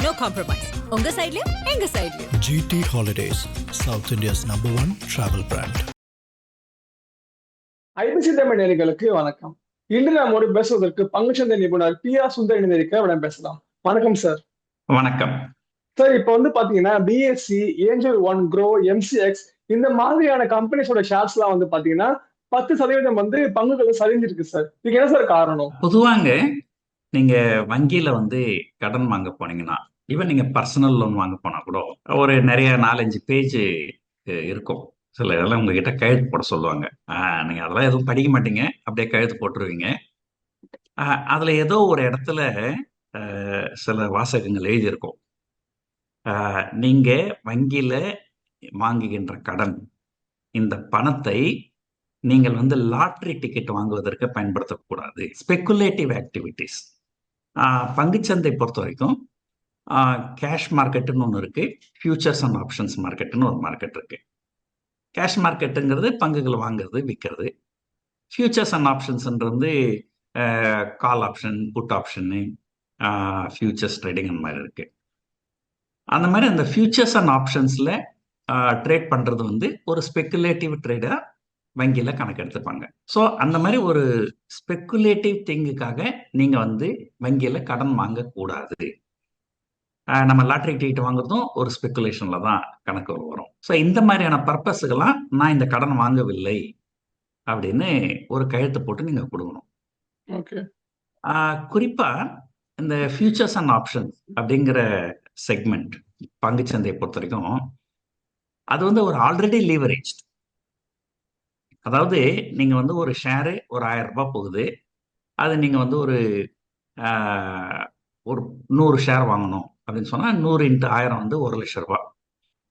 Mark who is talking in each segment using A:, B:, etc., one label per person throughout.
A: No compromise. உங்க சைடுலயும் எங்க சைடுலயும்.
B: GT Holidays, South India's #1 travel brand.
C: IBC Tamil நேயர்களுக்கு வணக்கம். இன்று நாம் ஒரு பேசுவதற்கு பங்குச்சந்தை நிபுணர் PR சுந்தர் இணைந்திருக்க பேசலாம். வணக்கம் சார்.
D: வணக்கம்
C: சார், இப்ப பாத்தீங்கன்னா BSE, angel one, grow, MCX இந்த மாதிரியான கம்பெனிஸோட ஷேர்ஸ் எல்லாம் பாத்தீங்கன்னா 10% பங்குகள் சரிஞ்சிருக்கு சார். இதுக்கு என்ன சார் காரணம்?
D: பொதுவாங்க நீங்க வங்கியில கடன் வாங்க போனீங்கன்னா, ஈவன் நீங்க பர்சனல் லோன் வாங்க போனா கூட ஒரு நிறைய 4-5 பேஜ் இருக்கும். சில இதெல்லாம் உங்ககிட்ட கையெழுத்து போட சொல்லுவாங்க. நீங்க அதெல்லாம் எதுவும் படிக்க மாட்டீங்க, அப்படியே கையெழுத்து போட்டுருவீங்க. அதுல ஏதோ ஒரு இடத்துல சில வாசகங்கள் எழுதியிருக்கும். நீங்க வங்கியில வாங்குகின்ற கடன், இந்த பணத்தை நீங்கள் லாட்டரி டிக்கெட் வாங்குவதற்கு பயன்படுத்தக்கூடாது. Speculative activities. பங்குச்சந்தை பொறுத்த வரைக்கும் கேஷ் மார்க்கெட்டுன்னு ஒன்று இருக்கு, ஃபியூச்சர்ஸ் அண்ட் ஆப்ஷன்ஸ் மார்க்கெட்டுன்னு ஒரு மார்க்கெட் இருக்கு. கேஷ் மார்க்கெட்டுங்கிறது பங்குகள் வாங்குறது விற்கிறது. ஃபியூச்சர்ஸ் அண்ட் ஆப்ஷன்ஸ்ன்றது call option, put option, futures trading அந்த மாதிரி இருக்கு. அந்த மாதிரி அந்த ஃபியூச்சர்ஸ் அண்ட் ஆப்ஷன்ஸில் ட்ரேட் பண்ணுறது ஒரு ஸ்பெகுலேட்டிவ் ட்ரேடாக வங்கியில் கணக்கு எடுத்துப்பாங்க. ஸோ அந்த மாதிரி ஒரு ஸ்பெகுலேட்டிவ் திங்குக்காக நீங்கள் வங்கியில் கடன் வாங்கக்கூடாது. நம்ம லாட்டரி டிக்கெட் வாங்குறதும் ஒரு ஸ்பெகுலேஷனில் தான் கணக்கு வரும். ஸோ இந்த மாதிரியான பர்பஸுக்கெல்லாம் நான் இந்த கடன் வாங்கவில்லை அப்படின்னு ஒரு கையெழுத்து போட்டு நீங்கள் கொடுக்கணும்.
C: ஓகே.
D: குறிப்பாக இந்த ஃபியூச்சர்ஸ் அண்ட் ஆப்ஷன்ஸ் அப்படிங்கிற செக்மெண்ட் பங்குச்சந்தையை பொறுத்த வரைக்கும் அது ஒரு ஆல்ரெடி லீவரேஜ். அதாவது நீங்க ஒரு ஷேரு ஒரு 1000 ரூபாய் போகுது. அது நீங்க ஒரு 100 ஷேர் வாங்கணும் அப்படின்னு சொன்னா 100 × 1000 1 லட்சம் ரூபாய்.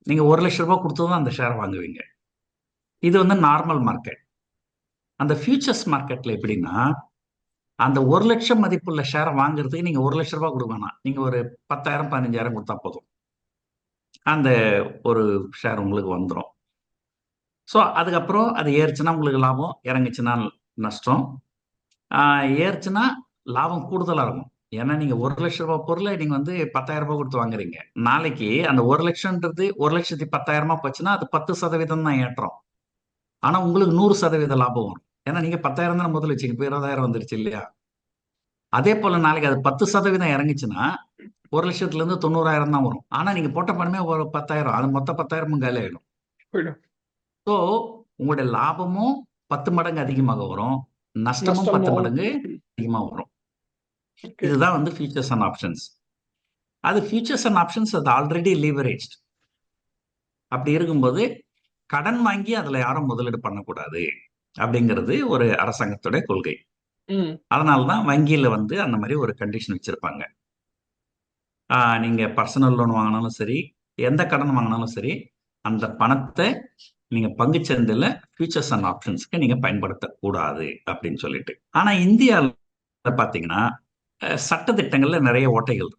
D: நீங்க 1 லட்சம் ரூபாய் கொடுத்துதான் அந்த ஷேர் வாங்குவீங்க. இது நார்மல் மார்க்கெட். அந்த ஃபியூச்சர்ஸ் மார்க்கெட்ல எப்படின்னா, அந்த 1 லட்சம் மதிப்புள்ள ஷேரை வாங்குறதுக்கு நீங்க 1 லட்சம் ரூபாய் கொடுக்க வேணாம். நீங்க ஒரு 10,000 15,000 கொடுத்தா போதும், அந்த ஒரு ஷேர் உங்களுக்கு வந்துடும். ஸோ அதுக்கப்புறம் அது ஏறுச்சுன்னா உங்களுக்கு லாபம், இறங்குச்சுன்னா நஷ்டம். ஏறுச்சுன்னா லாபம் கூடுதலாக இருக்கும். ஏன்னா நீங்கள் 1 லட்சம் ரூபாய் பொருளை நீங்கள் 10,000 ரூபாய் கொடுத்து வாங்குறீங்க. நாளைக்கு அந்த 1 லட்சம்ன்றது 1,10,000 போச்சுன்னா அது 10% தான் ஏற்றம். ஆனால் உங்களுக்கு 100% லாபம் வரும். ஏன்னா நீங்கள் 10,000 தான் முதல்ல வச்சுங்க, இப்போ 20,000 வந்துருச்சு இல்லையா? அதே போல் நாளைக்கு அது 10% இறங்குச்சுன்னா 1 லட்சத்துலேருந்து 90,000 தான் வரும். ஆனால் நீங்கள் போட்ட பணமே ஒரு 10,000, அது மொத்த 10,000 காலி ஆகிடும். ஸோ உங்களுடைய லாபமும் 10 மடங்கு அதிகமாக வரும், நஷ்டமும் 10 மடங்கு அதிகமாக வரும். இதுதான் ஃபியூச்சர்ஸ் அண்ட் ஆப்ஷன்ஸ். அது ஃபியூச்சர்ஸ் அண்ட் ஆப்ஷன்ஸ் அது ஆல்ரெடி லீவரேஜ். அப்படி இருக்கும்போது கடன் வாங்கி அதில் யாரும் முதலீடு பண்ணக்கூடாது அப்படிங்கிறது ஒரு அரசாங்கத்துடைய கொள்கை. அதனால்தான் வங்கியில் அந்த மாதிரி ஒரு கண்டிஷன் வச்சிருப்பாங்க. நீங்க பர்சனல் லோன் வாங்கினாலும் சரி, எந்த கடன் வாங்கினாலும் சரி, அந்த பணத்தை நீங்க பங்குச்சந்தையில ஃபியூச்சர்ஸ் அண்ட் ஆப்ஷன்ஸ்க்கு நீங்க பயன்படுத்தக்கூடாது அப்படின்னு சொல்லிட்டு. ஆனா இந்தியாவில் பாத்தீங்கன்னா சட்டத்திட்டங்கள்ல நிறைய ஓட்டைகள்,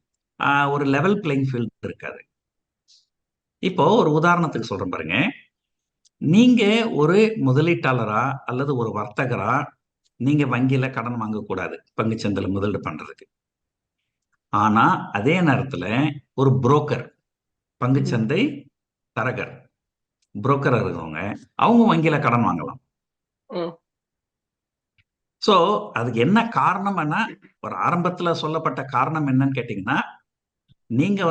D: ஒரு லெவல் பிளேயிங் ஃபீல்டு இருக்காது. இப்போ ஒரு உதாரணத்துக்கு சொல்றேன் பாருங்க. நீங்க ஒரு முதலீட்டாளரா அல்லது ஒரு வர்த்தகரா நீங்க வங்கியில கடன் வாங்கக்கூடாது பங்குச்சந்தையில முதலீடு பண்றதுக்கு. ஆனா அதே நேரத்துல ஒரு புரோக்கர், பங்குச்சந்தை தரகர், புரோக்கர் இருக்கிறவங்க அவங்க வங்கியில கடன் வாங்கலாம். சோ அதுக்கு என்ன காரணம்னா, ஒரு ஆரம்பத்துல சொல்லப்பட்ட காரணம் என்னன்னு கேட்டீங்கன்னா, நீங்க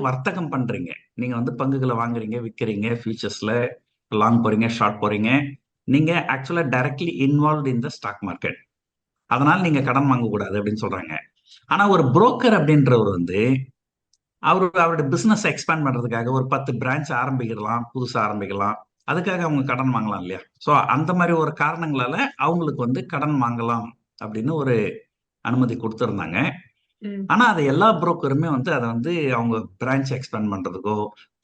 D: வர்த்தகம் பண்றீங்க, நீங்க பங்குகளை வாங்குறீங்க, விற்கிறீங்க, ஃபியூச்சர்ஸ்ல லாங் போறீங்க, ஷார்ட் போறீங்க, நீங்க ஆக்சுவலா directly involve in the stock market. அதனால நீங்க கடன் வாங்கக்கூடாது அப்படின்னு சொல்றாங்க. ஆனா ஒரு புரோக்கர் அப்படின்றவர் அவருடைய பிசினஸ் எக்ஸ்பேண்ட் பண்றதுக்காக ஒரு 10 பிரான்ச் ஆரம்பிக்கலாம், புதுசா ஆரம்பிக்கலாம், அதுக்காக அவங்க கடன் வாங்கலாம் இல்லையா? ஸோ அந்த மாதிரி ஒரு காரணங்களால அவங்களுக்கு கடன் வாங்கலாம் அப்படின்னு ஒரு அனுமதி கொடுத்துருந்தாங்க. ஆனா அது எல்லா புரோக்கருமே அதை அவங்க பிரான்ச் எக்ஸ்பேண்ட் பண்றதுக்கோ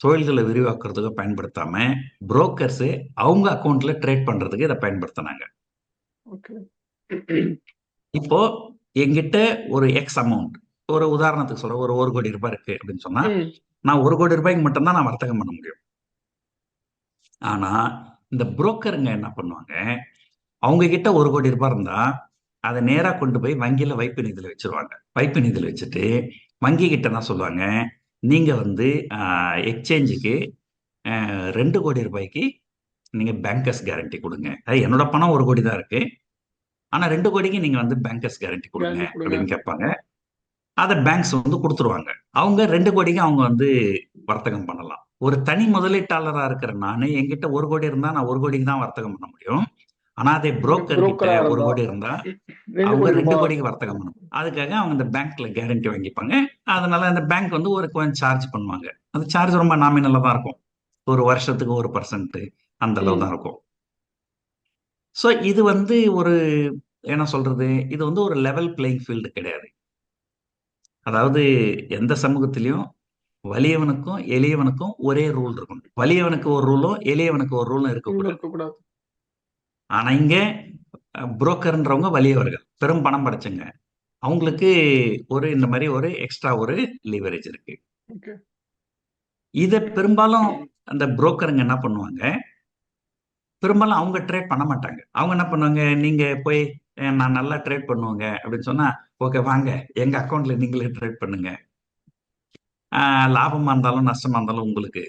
D: தொழில்களை விரிவாக்குறதுக்கோ பயன்படுத்தாம புரோக்கர்ஸ் அவங்க அக்கௌண்ட்ல ட்ரேட் பண்றதுக்கு இதை பயன்படுத்தினாங்க. இப்போ என்கிட்ட ஒரு எக்ஸ் அமௌண்ட், ஒரு உதாரணத்துக்கு சொல்ற ஒரு 1 கோடி ரூபாய் இருக்கு அப்படின்னு சொன்னா, நான் 1 கோடி ரூபாய்க்கு மட்டும்தான் நான் வர்த்தகம் பண்ண முடியும். ஆனா இந்த புரோக்கருங்க என்ன பண்ணுவாங்க, அவங்க கிட்ட 1 கோடி ரூபாய் இருந்தா அதை நேரா கொண்டு போய் வங்கியில வைப்பு நிதியில வச்சிருவாங்க. வைப்பு நிதியில வச்சுட்டு வங்கி கிட்ட என்ன சொல்லுவாங்க, நீங்க வந்து எக்ஸ்சேஞ்சுக்கு 2 கோடி ரூபாய்க்கு நீங்க பேங்கர்ஸ் கேரண்டி கொடுங்க. அது என்னோட பணம் 1 கோடி தான் இருக்கு, ஆனா 2 கோடிக்கு நீங்க வந்து பேங்கர்ஸ் கேரண்டி கொடுங்க
C: கேரண்டி கொடுங்க.
D: அப்படின்னு கேட்பாங்க. அதை பேங்க்ஸ் வந்து கொடுத்துருவாங்க. அவங்க 2 கோடிக்கு அவங்க வந்து வர்த்தகம் பண்ணலாம். ஒரு தனி முதலீட்டாளரா இருக்கிற நானு என்கிட்ட 1 கோடி இருந்தா நான் 1 கோடிக்கு தான் வர்த்தகம் பண்ண முடியும். ஆனா அதே புரோக்கர் கிட்ட
C: புரோக்கரா
D: 1 கோடி
C: இருந்தா
D: இருந்தா
C: 2
D: அவங்க
C: கோடி
D: 2 கோடிக்கு
C: ரூபாய்.
D: வர்த்தகம் பண்ணணும். அதுக்காக அவங்க இந்த பேங்க்ல கேரண்டி வாங்கிப்பாங்க. அதனால அந்த பேங்க் வந்து ஒரு கொஞ்சம் சார்ஜ் பண்ணுவாங்க. அந்த சார்ஜ் ரொம்ப நாமினலா தான் இருக்கும். ஒரு வருஷத்துக்கு 1% அந்த அளவு தான் இருக்கும். ஸோ இது வந்து ஒரு என்ன சொல்றது, இது வந்து ஒரு லெவல் பிளேயிங் ஃபீல்டு கிடையாது. அதாவது எந்த சமூகத்திலையும் வலியவனுக்கும் எளியவனுக்கும் ஒரே ரூல் இருக்கும். வலியவனுக்கு ஒரு ரூலும் எளியவனுக்கு ஒரு ரூலும் இருக்கக்கூடாது.
C: இருக்கக்கூடாது.
D: ஆனா இங்க புரோக்கர்ன்றவங்க வலியவர்கள், பெரும் பணம் படைச்சவங்க. அவங்களுக்கு ஒரு இந்த மாதிரி ஒரு எக்ஸ்ட்ரா ஒரு லிவரேஜ் இருக்கு.
C: ஓகே.
D: இத பெரும்பாலும் அந்த புரோக்கருங்க என்ன பண்ணுவாங்க, பெரும்பாலும் அவங்க ட்ரேட் பண்ண மாட்டாங்க. அவங்க என்ன பண்ணுவாங்க, நீங்க போய் நான் நல்லா ட்ரேட் பண்ணுவேங்க அப்படின்னு சொன்னா, ஓகே வாங்க எங்க அக்கௌண்ட்ல நீங்களே ட்ரேட் பண்ணுங்க. லாபமா இருந்தாலும் நஷ்டமா இருந்தாலும் உங்களுக்கு,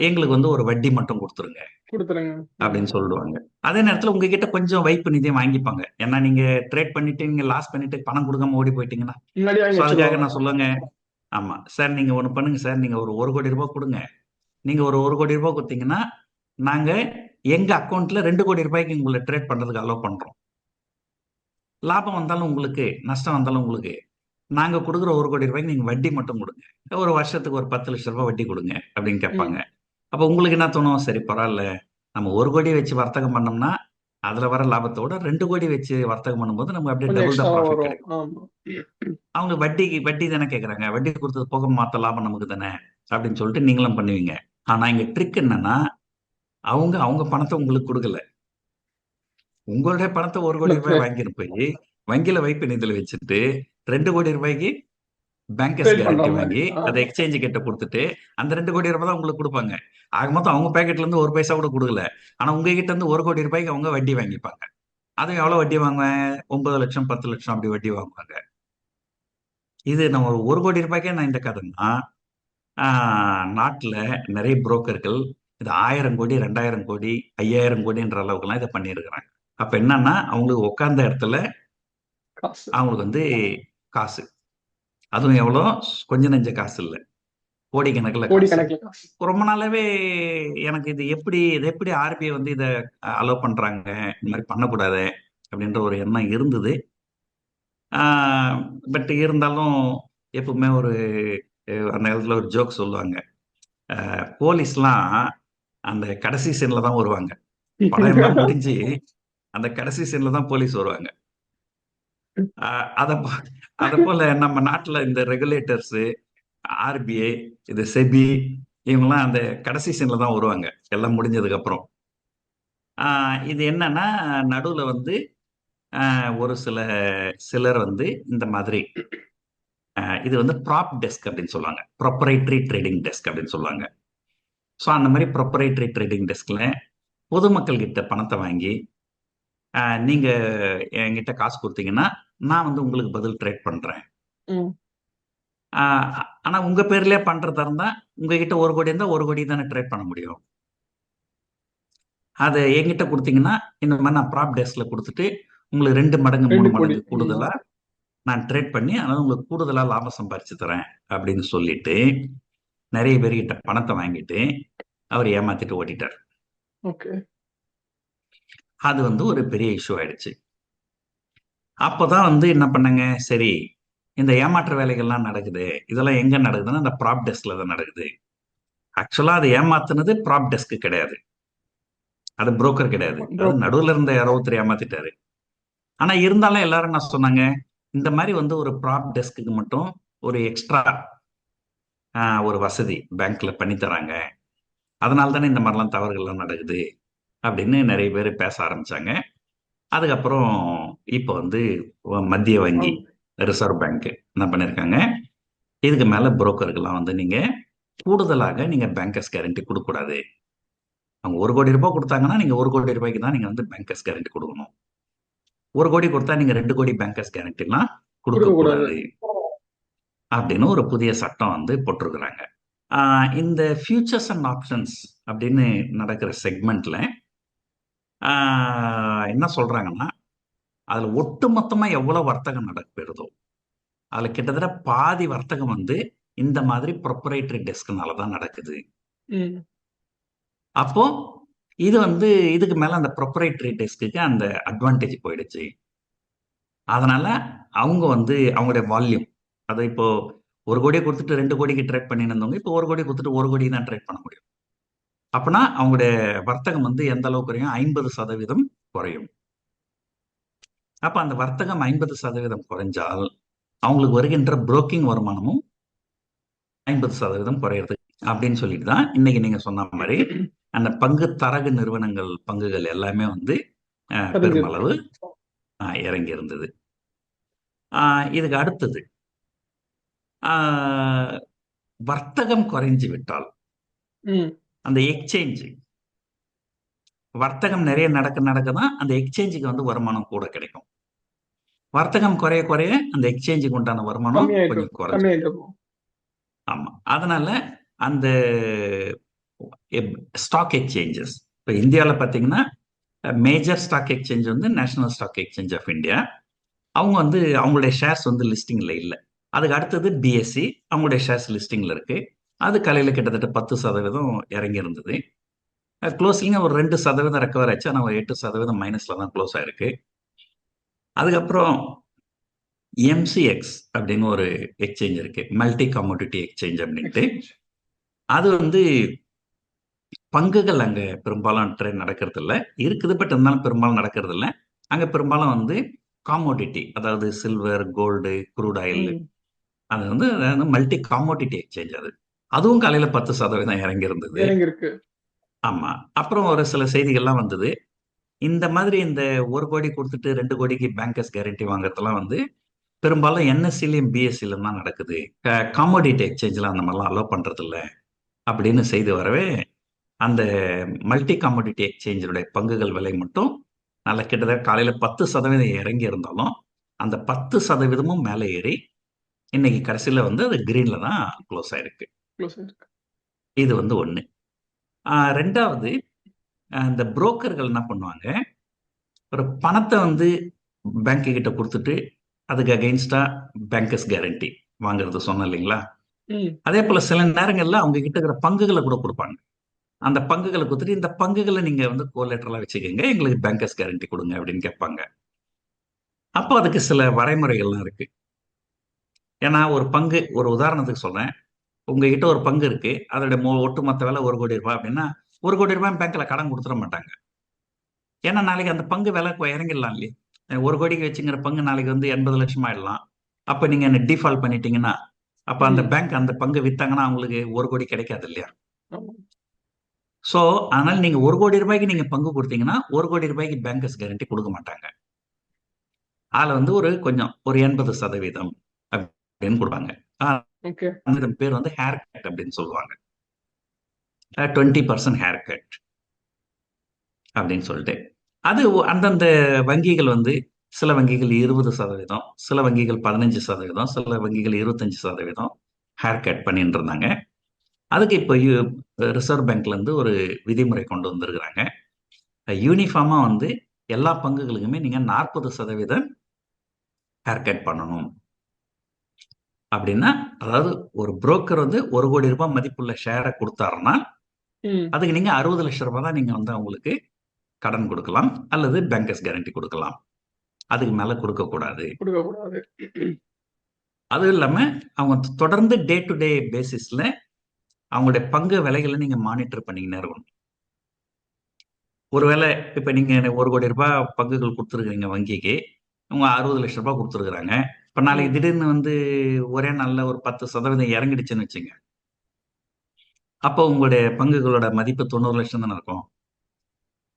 D: எங்களுக்கு வந்து ஒரு வட்டி மட்டும் கொடுத்துருங்க
C: கொடுத்துருங்க
D: அப்படின்னு சொல்லுவாங்க. அதே நேரத்துல உங்ககிட்ட கொஞ்சம் வைப்பு நிதியம் வாங்கிப்பாங்க. ஏன்னா நீங்க ட்ரேட் பண்ணிட்டு நீங்க லாஸ் பண்ணிட்டு பணம் கொடுக்காம ஓடி போயிட்டீங்கன்னா.
C: முன்னாடி வாங்கி
D: ஸோ அதுக்காக
C: வச்சிருவாங்க.
D: நான் சொல்லுங்க, ஆமா சார் நீங்க ஒண்ணு பண்ணுங்க சார், நீங்க ஒரு 1 கோடி ரூபாய் கொடுங்க. நீங்க ஒரு 1 கோடி ரூபாய் கொடுத்தீங்கன்னா நாங்க எங்க அக்கௌண்ட்ல 2 கோடி ரூபாய்க்கு உங்களை ட்ரேட் பண்றதுக்கு அலோவ் பண்றோம். லாபம் வந்தாலும் உங்களுக்கு, நஷ்டம் வந்தாலும் உங்களுக்கு. நாங்க கொடுக்குற 1 கோடி ரூபாய்க்கு நீங்க வட்டி மட்டும் கொடுங்க. ஒரு வருஷத்துக்கு ஒரு 10 லட்சம் ரூபாய் வட்டி கொடுங்க அப்படின்னு கேட்பாங்க. அப்ப உங்களுக்கு என்ன தோணும், சரி பரவாயில்ல, நம்ம 1 கோடி வச்சு வர்த்தகம் பண்ணோம்னா அதுல வர லாபத்தோட 2 கோடி வச்சு வர்த்தகம் பண்ணும்போது நமக்கு அப்படியே
C: கொஞ்சம்
D: டபுள் த
C: எக்ஸ்ட்ரா
D: ப்ராஃபிட்
C: வரும்.
D: கிடைக்கும்.
C: ஆமா.
D: அவங்க வட்டி தானே கேட்கறாங்க, வட்டி கொடுத்தது போக மத்த லாபம் நமக்கு தானே அப்படின்னு சொல்லிட்டு நீங்களும் பண்ணுவீங்க. ஆனா இங்க ட்ரிக் என்னன்னா, அவங்க பணத்தை உங்களுக்கு கொடுக்கல. உங்களுடைய பணத்தை 1 கோடி ரூபாய் வாங்கிட்டு போய் வங்கியில வைப்பு நிதியில வச்சுட்டு 2 கோடி ரூபாய்க்கு பேங்கர்ஸ்
C: ட்ரேட் பண்ற
D: கேரண்டி
C: மாதிரி.
D: வாங்கி அதை எக்ஸ்சேஞ்ச் கிட்ட கொடுத்துட்டு அந்த 2 கோடி ரூபாய் தான் உங்களுக்கு கொடுப்பாங்க. ஆக மொத்தம் அவங்க பேக்கெட்ல இருந்து 1 பைசா கூட கொடுக்கல. ஆனா உங்ககிட்ட இருந்து 1 கோடி ரூபாய்க்கு அவங்க வட்டி வாங்கிப்பாங்க. அது எவ்வளவு வட்டி வாங்குவேன், 9 லட்சம் 10 லட்சம் அப்படி வட்டி வாங்குவாங்க. இது நம்ம ஒரு 1 கோடி ரூபாய்க்கே நான் இந்த கதைன்னா, நாட்டுல நிறைய புரோக்கர்கள் இது 1000 கோடி 2000 கோடி 5000 கோடின்ற அளவுக்குலாம் இதை பண்ணியிருக்கிறாங்க. அப்ப என்னன்னா அவங்களுக்கு உட்கார்ந்த இடத்துல
C: காசு.
D: அவங்களுக்கு வந்து காசு, அதுவும் எவ்வளோ, கொஞ்சம் நெஞ்ச காசு இல்ல, கோடிக்கணக்கில்
C: கோடி
D: காசு.
C: கணக்குல காசு.
D: ரொம்ப நாளாவே எனக்கு இது எப்படி ஆர்பிஐ வந்து இதை அலோவ் பண்றாங்க, இந்த மாதிரி பண்ணக்கூடாது அப்படின்ற ஒரு எண்ணம் இருந்தது. பட் இருந்தாலும் எப்பவுமே ஒரு அந்த காலத்துல ஒரு ஜோக் சொல்லுவாங்க, போலீஸ்லாம் அந்த கடைசி சீன்ல தான் வருவாங்க. படம் எல்லாம் முடிஞ்சு அந்த கடைசி சீன்ல தான் போலீஸ் வருவாங்க. அத போல நம்ம நாட்டுல இந்த ரெகுலேட்டர்ஸ், ஆர்பிஐ, இது செபி, இவங்கெல்லாம் அந்த கடைசி சீன்ல தான் வருவாங்க எல்லாம் முடிஞ்சதுக்கு அப்புறம். இது என்னன்னா நடுவுல வந்து ஒரு சிலர் வந்து இந்த மாதிரி இது வந்து ப்ராப் டெஸ்க் அப்படின்னு சொல்லுவாங்க, ப்ரொப்ரைட்டரி ட்ரேடிங் டெஸ்க் அப்படின்னு சொல்லுவாங்க. ஸோ அந்த மாதிரி ப்ரொப்ரைட்டரி ட்ரேடிங் டெஸ்க்ல பொதுமக்கள் கிட்ட பணத்தை வாங்கி நீங்க என்கிட்ட காசு கொடுத்தீங்கன்னா நான் வந்து உங்களுக்கு பதில் ட்ரேட் பண்றேன். ஆனா உங்க பேர்லயே பண்றதா இருந்தா உங்ககிட்ட 1 கோடி இருந்தா 1 கோடி தானே ட்ரேட் பண்ண முடியும். அதை என்கிட்ட கொடுத்தீங்கன்னா இந்த மாதிரி நான் ப்ராப் டெஸ்க்ல கொடுத்துட்டு உங்களுக்கு 2 மடங்கு 3 மடங்கு கூடுதலா நான் ட்ரேட் பண்ணி அதனால உங்களுக்கு கூடுதலா லாபம் சம்பாரிச்சு தரேன் அப்படின்னு சொல்லிட்டு நிறைய பேர்கிட்ட பணத்தை வாங்கிட்டு அவர் ஏமாத்திட்டு ஓட்டிட்டார். அது வந்து ஒரு பெரிய இஷ்யூ ஆயிடுச்சு. அப்பதான் வந்து என்ன பண்ணாங்க, சரி இந்த ஏமாற்ற வேலைகள்லாம் நடக்குது, இதெல்லாம் எங்க நடக்குதுன்னா அந்த ப்ராப் டெஸ்க்ல தான் நடக்குது. ஆக்சுவலா அதை ஏமாத்துனது ப்ராப் டெஸ்க் கிடையாது, அது புரோக்கர் கிடையாது, அது நடுவுல இருந்த யாரோ ஒருத்தர் ஏமாத்திட்டாரு. ஆனா இருந்தாலும் எல்லாரும் என்ன சொன்னாங்க, இந்த மாதிரி வந்து ஒரு ப்ராப் டெஸ்க்கு மட்டும் ஒரு எக்ஸ்ட்ரா ஒரு வசதி பேங்க்ல பண்ணி தராங்க, அதனால தானே இந்த மாதிரிலாம் தவறுகள்லாம் நடக்குது அப்படின்னு நிறைய பேர் பேச ஆரம்பிச்சாங்க. அதுக்கப்புறம் இப்போ வந்து மத்திய வங்கி, ரிசர்வ் பேங்க் என்ன பண்ணிருக்காங்க, இதுக்கு மேல புரோக்கர்கள்லாம் வந்து நீங்க கூடுதலாக நீங்க பேங்கர்ஸ் கேரண்டி கொடுக்க கூடாது. அவங்க 1 கோடி ரூபாய் கொடுத்தாங்கன்னா நீங்க 1 கோடி ரூபாய்க்கு தான் நீங்க வந்து பேங்கர்ஸ் கேரண்டி கொடுக்கணும். 1 கோடி கொடுத்தா நீங்க 2 கோடி பேங்கர்ஸ் கேரண்டி எல்லாம் கொடுக்க கூடாது அப்படின்னு ஒரு புதிய சட்டம் வந்து போட்டிருக்கிறாங்க. இந்த ஃபியூச்சர்ஸ் அண்ட் ஆப்ஷன்ஸ் அப்படின்னு நடக்கிற செக்மெண்ட்ல என்ன சொல்றாங்கன்னா, அதுல ஒட்டுமொத்தமா எவ்வளவு வர்த்தகம் நடைபெறுதோ அதுல கிட்டத்தட்ட பாதி வர்த்தகம் வந்து இந்த மாதிரி ப்ரொப்ரைட்டரி டெஸ்க்னால தான் நடக்குது.
C: ம்.
D: அப்போ இது வந்து இதுக்கு மேல அந்த ப்ரொப்ரைட்டரி டெஸ்க்கு அந்த அட்வான்டேஜ் போயிடுச்சு. அதனால அவங்க வந்து அவங்களுடைய வால்யூம் அதை இப்போ 1 கோடியை கொடுத்துட்டு 2 கோடிக்கு ட்ரேட் பண்ணிட்டு இருந்தவங்க இப்போ 1 கோடி கொடுத்துட்டு 1 கோடி தான் ட்ரேட் பண்ண முடியும். அப்பனா அவங்களுடைய வர்த்தகம் வந்து எந்த அளவுக்கு குறையும்? 50% குறையும். அப்ப அந்த வர்த்தகம் 50% குறைஞ்சால் அவங்களுக்கு வருகின்ற புரோக்கிங் வருமானமும் 50% குறையிறது அப்படின்னு சொல்லிட்டு தான் இன்னைக்கு நீங்க சொன்ன மாதிரி அந்த பங்கு தரகு நிறுவனங்கள் பங்குகள் எல்லாமே வந்து பெருமளவு இறங்கி இருந்தது. இதுக்கு அடுத்தது வர்த்தகம் குறைஞ்சு விட்டால் அந்த எக்ஸ்சேஞ்ச் வர்த்தகம் நிறைய நடக்க தான் அந்த எக்ஸ்சேஞ்சுக்கு வந்து வருமானம் கூட கிடைக்கும். வர்த்தகம் குறைய குறைய அந்த எக்ஸ்சேஞ்சுக்கு உண்டான வருமானம் கொஞ்சம் குறைஞ்சு. ஆமா, அதனால அந்த ஸ்டாக் எக்ஸ்சேஞ்சஸ் இப்போ இந்தியாவில் பார்த்தீங்கன்னா மேஜர் ஸ்டாக் எக்ஸ்சேஞ்ச் வந்து national stock exchange of India. அவங்க வந்து அவங்களுடைய ஷேர்ஸ் வந்து லிஸ்டிங்ல இல்லை. அதுக்கு அடுத்தது பிஎஸ்சி, அவங்களுடைய ஷேர்ஸ் லிஸ்டிங்ல இருக்கு. அது காலையில் கிட்டத்தட்ட 10% இறங்கி இருந்தது. க்ளோசிங்க ஒரு 2% ரெக்கவர் ஆச்சு. ஆனால் ஒரு 8% மைனஸ்ல தான் க்ளோஸ் ஆயிருக்கு. அதுக்கப்புறம் எம்சிஎக்ஸ் அப்படின்னு ஒரு எக்ஸ்சேஞ்ச் இருக்கு, மல்டி கமோடிட்டி எக்ஸ்சேஞ்ச் அப்படின்ட்டு. அது வந்து பங்குகள் அங்க பெரும்பாலும் ட்ரேட் நடக்கிறது இல்லை, இருக்குது, பட் இருந்தாலும் பெரும்பாலும் நடக்கிறது இல்லை. அங்க பெரும்பாலும் வந்து காமோடிட்டி, அதாவது சில்வர், கோல்டு, குரூட் ஆயில், அது வந்து மல்டி காமோடிட்டி எக்ஸ்சேஞ்ச். அதுவும் காலையில 10% இறங்கி இருந்தது. ஆமா, அப்புறம் ஒரு சில செய்திகள்லாம் வந்தது. இந்த மாதிரி இந்த 1 கோடி கொடுத்துட்டு 2 கோடிக்கு பேங்கர்ஸ் கேரண்டி வாங்குறதெல்லாம் வந்து பெரும்பாலும் என்எஸ்சிலையும் பிஎஸ்சிலும் தான் நடக்குது. காமோடிட்டி எக்ஸ்சேஞ்சில் அந்த மாதிரிலாம் அலோவ் பண்றது இல்லை அப்படின்னு செய்து வரவே அந்த மல்டி காமோடிட்டி எக்ஸ்சேஞ்சினுடைய பங்குகள் விலை மட்டும் நல்ல கிட்டத்தட்ட காலையில 10% இறங்கி இருந்தாலும் அந்த 10%மும் மேலே ஏறி இன்னைக்கு கடைசியில வந்து அது கிரீன்ல தான் க்ளோஸ் ஆயிருக்கு. இது வந்து ஒண்ணு. ரெண்டாவது, இந்த புரோக்கர்கள் என்ன பண்ணுவாங்க, ஒரு பணத்தை வந்து பேங்க் கிட்ட கொடுத்துட்டு அதுக்கு அகைன்ஸ்டா பேங்கர்ஸ் கேரண்டி வாங்குறது சொன்னேன் இல்லைங்களா? அதே போல சில நேரங்கள்ல அவங்க கிட்ட இருக்கிற பங்குகளை கூட கொடுப்பாங்க. அந்த பங்குகளை கொடுத்துட்டு இந்த பங்குகளை நீங்க வந்து கோலேட்டரலா வச்சுக்கோங்க, எங்களுக்கு பேங்கர்ஸ் கேரண்டி கொடுங்க அப்படின்னு கேட்பாங்க. அப்போ அதுக்கு சில வரைமுறைகள்லாம் இருக்கு. ஏன்னா ஒரு பங்கு, ஒரு உதாரணத்துக்கு சொல்றேன், உங்ககிட்ட ஒரு பங்கு இருக்கு, அதோட ஒட்டுமொத்த விலை 1 கோடி ரூபாய் அப்படின்னா 1 கோடி ரூபாய் பேங்க்ல கடன் கொடுத்துட மாட்டாங்க. ஏன்னா நாளைக்கு அந்த பங்கு விலை இறங்கிடலாம் இல்லையா? 1 கோடிக்கு வச்சுங்கிற பங்கு நாளைக்கு வந்து 80 லட்சம் ஆயிடலாம். அப்ப நீங்க என்ன டிஃபால்ட் பண்ணிட்டீங்கன்னா அப்ப அந்த பேங்க் அந்த பங்கு வித்தாங்கன்னா அவங்களுக்கு 1 கோடி கிடைக்காது இல்லையா? சோ அதனால நீங்க 1 கோடி ரூபாய்க்கு நீங்க பங்கு கொடுத்தீங்கன்னா 1 கோடி ரூபாய்க்கு பேங்கர்ஸ் கேரண்டி கொடுக்க மாட்டாங்க. அதுல வந்து ஒரு கொஞ்சம் ஒரு 80% அப்படின்னு கொடுப்பாங்க. அந்த பேர் வந்து ஹேர் கட் அப்படின்னு சொல்லுவாங்க. 20% ஹேர் கட் அப்படின்னு சொல்லிட்டு அது அந்தந்த வங்கிகள் வந்து சில வங்கிகள் 20%, சில வங்கிகள் 15%, சில வங்கிகள் 25% ஹேர் கட் பண்ணிட்டு இருந்தாங்க. அதுக்கு இப்போ ரிசர்வ் பேங்க்ல இருந்து ஒரு விதிமுறை கொண்டு வந்திருக்கிறாங்க. யூனிஃபார்மா வந்து எல்லா பங்குகளுக்குமே நீங்க 40% ஹேர் கட் பண்ணணும் அப்படின்னா, அதாவது ஒரு புரோக்கர் வந்து 1 கோடி ரூபாய் மதிப்புள்ள ஷேரை கொடுத்தாருன்னா அதுக்கு நீங்க 60 லட்சம் ரூபாய் தான் நீங்க வந்து அவங்களுக்கு கடன் கொடுக்கலாம் அல்லது பேங்கர்ஸ் கேரண்டி கொடுக்கலாம். அதுக்கு மேல கொடுக்க கூடாது. அது இல்லாம அவங்க தொடர்ந்து டே டு டே பேசிஸ்ல அவங்களுடைய பங்கு விலைகளை நீங்க மானிட்டர் பண்ணிக்கினே இருக்கணும். ஒருவேளை இப்ப நீங்க 1 கோடி ரூபாய் பங்குகள் கொடுத்துருக்கீங்க வங்கிக்கு, அவங்க 60 லட்சம் ரூபாய் கொடுத்துருக்காங்க. இப்ப நாளைக்கு திடீர்னு வந்து ஒரே நாள்ல ஒரு 10% இறங்கிடுச்சுன்னு வச்சுங்க, அப்போ உங்களுடைய பங்குகளோட மதிப்பு 90 லட்சம் தானே இருக்கும்.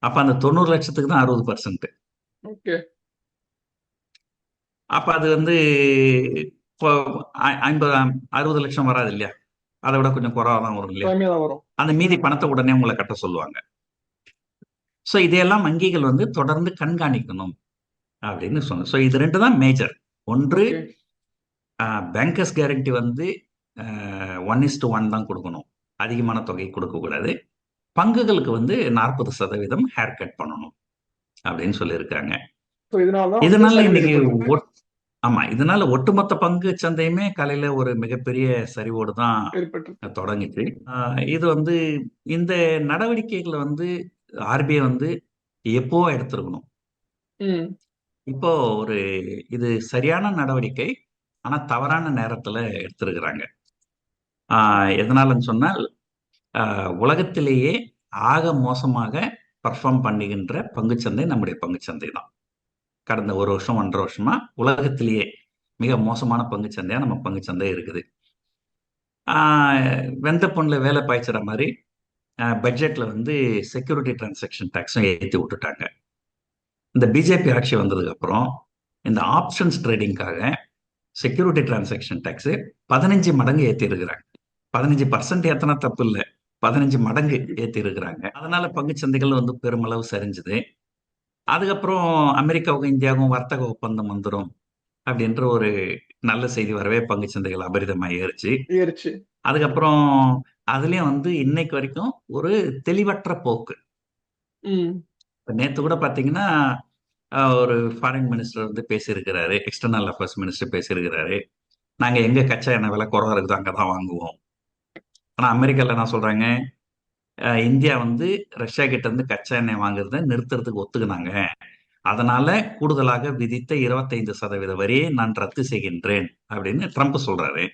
D: அப்ப அந்த 90 லட்சத்துக்கு தான் 60%. அப்ப அது வந்து 60 லட்சம் வராது இல்லையா? அதை விட கொஞ்சம் குறைவா தான் வரும் இல்லையா? அந்த மீதி பணத்தை உடனே உங்களை கட்ட சொல்லுவாங்க. சோ இதையெல்லாம் வங்கிகள் வந்து தொடர்ந்து கண்காணிக்கணும் அப்படின்னு சொன்ன. சோ இது 2 தான் மேஜர். ஒன்று பேங்கர்ஸ் கேரண்டி வந்து 1:1 தான் கொடுக்கணும், அதிகமான தொகை கொடுக்கக்கூடாது. பங்குகளுக்கு வந்து 40% ஹேர் கட் பண்ணணும் அப்படின்னு சொல்லியிருக்காங்க.
C: ஸோ இதனாலதான் வந்து
D: இதனால
C: சரிவு
D: இன்னைக்கு
C: ஏற்பட்டிருக்கு.
D: ஆமா, இதனால ஒட்டுமொத்த பங்கு சந்தையுமே காலையில ஒரு மிகப்பெரிய சரிவோடு தான்
C: ஏற்பட்டிருக்கு.
D: தொடங்குச்சு. இது வந்து இந்த நடவடிக்கைகளை வந்து ஆர்பிஐ வந்து எப்போ எடுத்திருக்கணும்.
C: ம்.
D: இப்போ ஒரு இது சரியான நடவடிக்கை, ஆனா தவறான நேரத்துல எடுத்திருக்கிறாங்க. எதனாலன்னு சொன்னால், உலகத்திலேயே ஆக மோசமாக பர்ஃபார்ம் பண்ணுகின்ற பங்குச்சந்தை நம்முடைய பங்குச்சந்தை தான். கடந்த 1 வருஷம் 1.5 வருஷமா உலகத்திலேயே மிக மோசமான பங்குச்சந்தையா நம்ம பங்குச்சந்தை இருக்குது. வெந்த பொண்ணுல வேலை பாய்ச்சுற மாதிரி பட்ஜெட்ல வந்து செக்யூரிட்டி டிரான்சாக்ஷன் டாக்ஸும் ஏற்றி விட்டுட்டாங்க. இந்த பிஜேபி ஆட்சி வந்ததுக்கு அப்புறம் இந்த ஆப்ஷன்ஸ் ட்ரேடிங்காக செக்யூரிட்டி டிரான்சாக்ஷன் டாக்ஸ் 15 மடங்கு ஏற்றி இருக்கிறாங்க. 15% ஏத்தனா தப்பு இல்லை, 15 மடங்கு ஏற்றி இருக்கிறாங்க. அதனால பங்குச்சந்தைகள் வந்து பெருமளவு சரிஞ்சுது. அதுக்கப்புறம் அமெரிக்காவுக்கும் இந்தியாவுக்கும் வர்த்தக ஒப்பந்தம் வந்துடும் அப்படின்ற ஒரு நல்ல செய்தி வரவே பங்குச்சந்தைகள் அபரிதமாக ஏறிச்சு.
C: ஏறிச்சு.
D: அதுக்கப்புறம் அதுலயும் வந்து இன்னைக்கு வரைக்கும் ஒரு தெளிவற்ற போக்கு.
C: ம்.
D: நேத்து கூட பாத்தீங்கன்னா ஒரு ஃபாரின் மினிஸ்டர் வந்து பேசியிருக்கிறாரு, எக்ஸ்டர்னல் அஃபேர்ஸ் மினிஸ்டர் பேசியிருக்கிறாரு, நாங்க எங்க கச்சா எண்ணெய் விலை குறவா இருக்குதோ அங்கதான் வாங்குவோம். ஆனா அமெரிக்கால என்ன சொல்றாங்க, இந்தியா வந்து ரஷ்யா கிட்ட இருந்து கச்சா எண்ணெய் வாங்குறத நிறுத்துறதுக்கு ஒத்துக்குனாங்க, அதனால கூடுதலாக விதித்த 25% வரியை நான் ரத்து செய்கின்றேன் அப்படின்னு ட்ரம்ப் சொல்றாரு.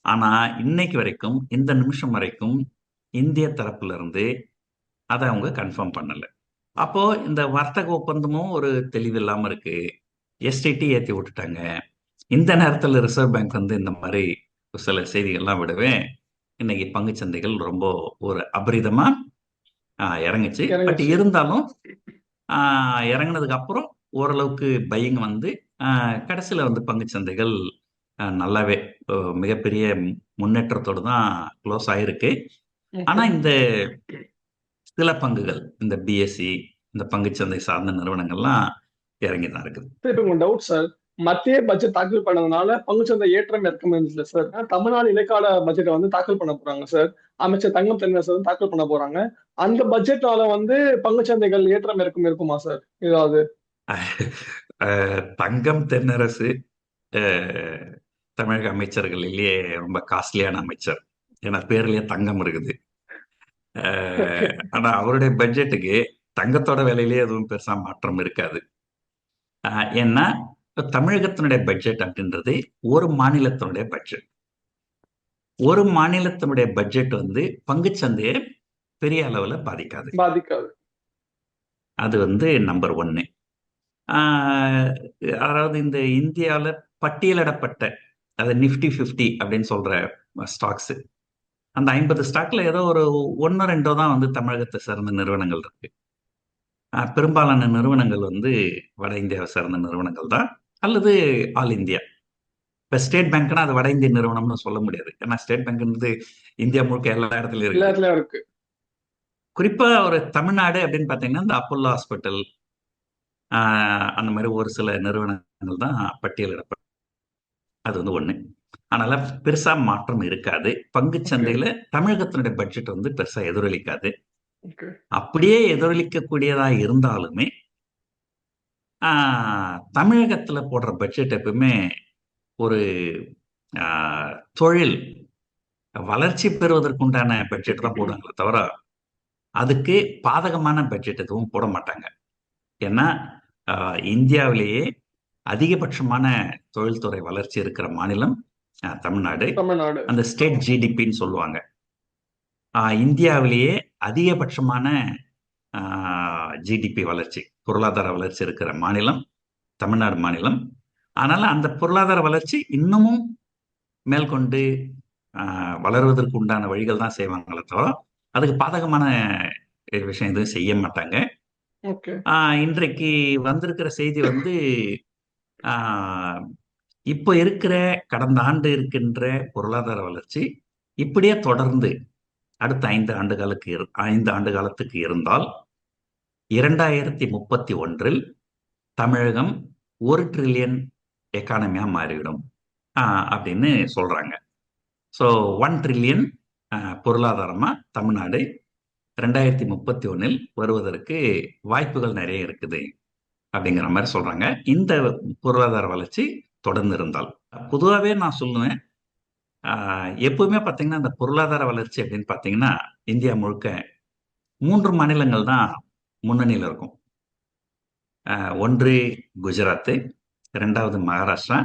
D: ஆனா இன்னைக்கு வரைக்கும், இந்த நிமிஷம் வரைக்கும் இந்திய தரப்புல இருந்து அதை அவங்க கன்ஃபார்ம் பண்ணல. அப்போ இந்த வர்த்தக ஒப்பந்தமும் ஒரு தெளிவில்லாம இருக்கு. எஸ்டிடி ஏத்தி விட்டுட்டாங்க. இந்த நேரத்துல ரிசர்வ் பேங்க் வந்து இந்த மாதிரி சில செய்திகள்லாம் விடவே இன்னைக்கு பங்குச் சந்தைகள் ரொம்ப ஒரு அபரிதமா இறங்குச்சு. பட்
C: இறங்குச்சு.
D: இருந்தாலும் இறங்குனதுக்கு அப்புறம் ஓரளவுக்கு பையிங் வந்து கடைசியில வந்து பங்குச் சந்தைகள் நல்லாவே மிகப்பெரிய முன்னேற்றத்தோடு தான் க்ளோஸ் ஆயிருக்கு. ஆனா
C: ஓகே.
D: இந்த சில பங்குகள், இந்த பிஎஸ்சி, இந்த பங்குச்சந்தை சார்ந்த நிறுவனங்கள்லாம் இறங்கி தான் இருக்குது.
C: சார் இப்போ உங்க டவுட் சார், மத்திய பட்ஜெட் தாக்கல் பண்ணதுனால பங்குச்சந்தை ஏற்றம் இறக்கம் இருந்துச்சுல சார். தமிழ்நாடு இடைக்கால பட்ஜெட்டை வந்து தாக்கல் பண்ண போறாங்க சார். அமைச்சர் தங்கம் தென்னரசு தாக்கல் பண்ண போறாங்க. அந்த பட்ஜெட்னால வந்து பங்குச்சந்தைகள் ஏற்றம் இறக்கம் இருக்குமா சார் ஏதாவது?
D: தங்கம் தென்னரசு தமிழக அமைச்சர்களிலேயே ரொம்ப காஸ்ட்லியான அமைச்சர். ஏன்னா பேர்லயே தங்கம் இருக்குது. ஆனா அவருடைய பட்ஜெட்டுக்கு தங்கத்தோட விலையிலேயே எதுவும் பெருசா மாற்றம் இருக்காது. ஏன்னா தமிழகத்தினுடைய பட்ஜெட் அப்படின்றது ஒரு மாநிலத்தினுடைய பட்ஜெட். ஒரு மாநிலத்தினுடைய பட்ஜெட் வந்து பங்குச்சந்தையை பெரிய அளவுல பாதிக்காது.
C: பாதிக்காது.
D: அது வந்து நம்பர் 1. அதாவது இந்த இந்தியாவில் பட்டியலிடப்பட்ட, அது நிஃப்டி 50 அப்படின்னு சொல்ற ஸ்டாக்ஸ், அந்த 50 ஸ்டாக்ல ஏதோ ஒரு 1-2 தான் வந்து தமிழகத்தை சார்ந்த நிறுவனங்கள் இருக்கு. பெரும்பாலான நிறுவனங்கள் வந்து வட இந்தியாவை சார்ந்த நிறுவனங்கள் தான், அல்லது ஆல் இந்தியா. இப்ப ஸ்டேட் பேங்க்னா அது வட இந்திய நிறுவனம்னு சொல்ல முடியாது. ஏன்னா ஸ்டேட் பேங்க் வந்து இந்தியா முழுக்க எல்லா இடத்துலயும்
C: எல்லா
D: இருக்கு.
C: இடத்துலயும் இருக்கு.
D: குறிப்பா ஒரு தமிழ்நாடு அப்படின்னு பாத்தீங்கன்னா இந்த அப்போலோ ஹாஸ்பிட்டல், அந்த மாதிரி ஒரு சில நிறுவனங்கள் தான் பட்டியலிடப்படும். அது வந்து ஒண்ணு. அதனால பெருசா மாற்றம் இருக்காது. பங்குச்சந்தையில தமிழகத்தினுடைய பட்ஜெட் வந்து பெருசா எதிரொலிக்காது. அப்படியே எதிரொலிக்கக்கூடியதா இருந்தாலுமே தமிழகத்துல போடுற பட்ஜெட் எப்பவுமே ஒரு தொழில் வளர்ச்சி பெறுவதற்குண்டான பட்ஜெட் தான் போடுவாங்களே தவிர அதுக்கு பாதகமான பட்ஜெட் எதுவும் போட மாட்டாங்க. ஏன்னா இந்தியாவிலேயே அதிகபட்சமான தொழில்துறை வளர்ச்சி இருக்கிற மாநிலம் தமிழ்நாடு. அந்த ஸ்டேட் ஜிடிபின்னு சொல்லுவாங்க. இந்தியாவிலேயே அதிகபட்சமான ஜிடிபி வளர்ச்சி, பொருளாதார வளர்ச்சி இருக்கிற மாநிலம் தமிழ்நாடு மாநிலம். அதனால அந்த பொருளாதார வளர்ச்சி இன்னமும் மேற்கொண்டு வளருவதற்கு உண்டான வழிகள் தான் செய்வாங்களே தவிர அதுக்கு பாதகமான விஷயம் எதுவும் செய்ய மாட்டாங்க. இன்றைக்கு வந்திருக்கிற செய்தி வந்து இப்போ இருக்கிற கடந்த ஆண்டு இருக்கின்ற பொருளாதார வளர்ச்சி இப்படியே தொடர்ந்து அடுத்த 5 ஆண்டு காலத்துக்கு இருந்தால் 2031 தமிழகம் 1 ட்ரில்லியன் எக்கானமியா மாறிவிடும் அப்படின்னு சொல்றாங்க. ஸோ 1 ட்ரில்லியன் பொருளாதாரமா தமிழ்நாடு 2031 வருவதற்கு வாய்ப்புகள் நிறைய இருக்குது அப்படிங்கிற மாதிரி சொல்றாங்க. இந்த பொருளாதார வளர்ச்சி தொடர்ந்து இருந்தால், பொதுவாகவே நான் சொல்லுவேன், எப்பவுமே பார்த்தீங்கன்னா இந்த பொருளாதார வளர்ச்சி அப்படின்னு பார்த்தீங்கன்னா இந்தியா முழுக்க 3 மாநிலங்கள் தான் முன்னணியில் இருக்கும். ஒன்று குஜராத், 2வது மகாராஷ்டிரா,